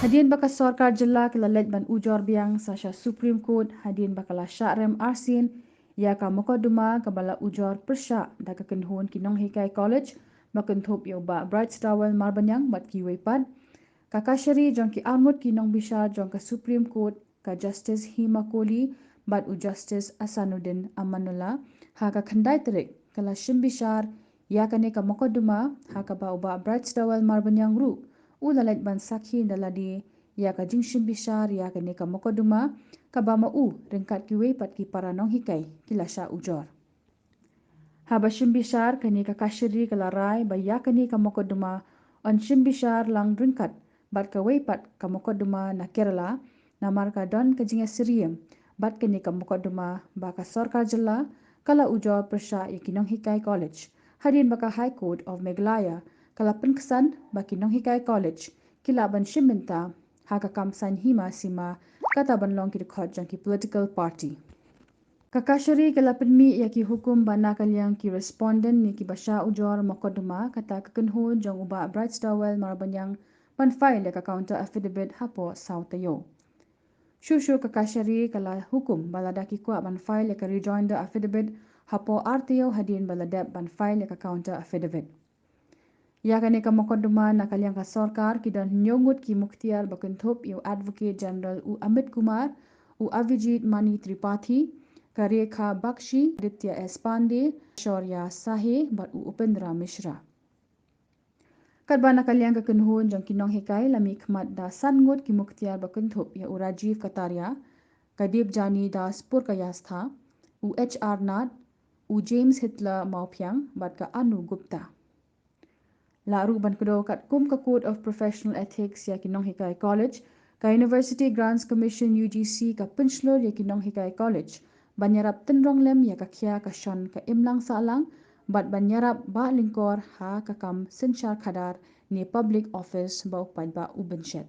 Hadian baka Sorkar jela kelalet ban Ujor biang sasha Supreme Court hadian bakala Shah rem arsin ya ka Mokotduma kabala Ujor persha daga kenhun ki Nonghika College bakun thop yo ba Bright Stawel marbanyang bat ki wepat kakashari jong ki armut ki nong Bishar jong ka Supreme Court ka Justice Hima Kohli bat u Justice Asanuddin Amanullah ha ka khandai terik kala Shim Bishar ya kane ka Mokotduma ha ka ba Bright Stawel marbanyang ru ulalet ban sakhi daladi ya ka jingshim Bishar ya kane ka Mokotduma ka ba ma ringkat ki wepat ki para Nonghikai kila Shah Ujor haba Shim Bishar kane ka kashiri kala rai ba ya kane ka Mokotduma on Shim Bishar lang ringkat bat ka wepat ka Mokotduma na Kerala na marka don ka jinga Siriem bat kane ka Mokotduma ba ka Sorkar jela kala Ujor persha ya ki Nonghikai College hadin baka High Court of Meghalaya kala penkesan baki Nonghikai College kila ban shiminta haka kamsan hima sima kata ban long ki khot jang ki political party kakashari kala penmi ya ki hukum bana kalyang ki respondent ni ki basha Ujor Mokotduma kata kakenhu jang uba Bright Stawel marbanyang pan file ka counter affidavit hapo sautayo shushu kakashari kala hukum balada ki kwa ban file ka rejoinder affidavit hapo RTO hadin balada ban file ka counter affidavit ya kane ka Mokotduma na kalyang ka Sorkar ki don nyongut ki mukhtiar bakun thop yu advocate general u Amit Kumar u Avijit Mani Tripathi ka Rekha Bakshi Ditya S Pandey Shaurya Sahe bat u Upendra Mishra kadbana kalyang ka kunhun jong ki Nonghikai lami khmat da sangut ki mukhtiar bakun thop ya u Rajiv Kataria ka Deep Jani Das Purkayastha u HR Nat u James Hitler Maupyang bat ka Anu Gupta Laru ban kudo kat kum ka Code of Professional Ethics ya ki Nonghikai College ka University Grants Commission UGC ka Pynshlur ya ki Nonghikai College banyarap tenrong lem ya ka khia ka shon ka imlang salang bat banyarap ba lingkor ha ka kam senchar khadar ni public office ba upad ba ubenchet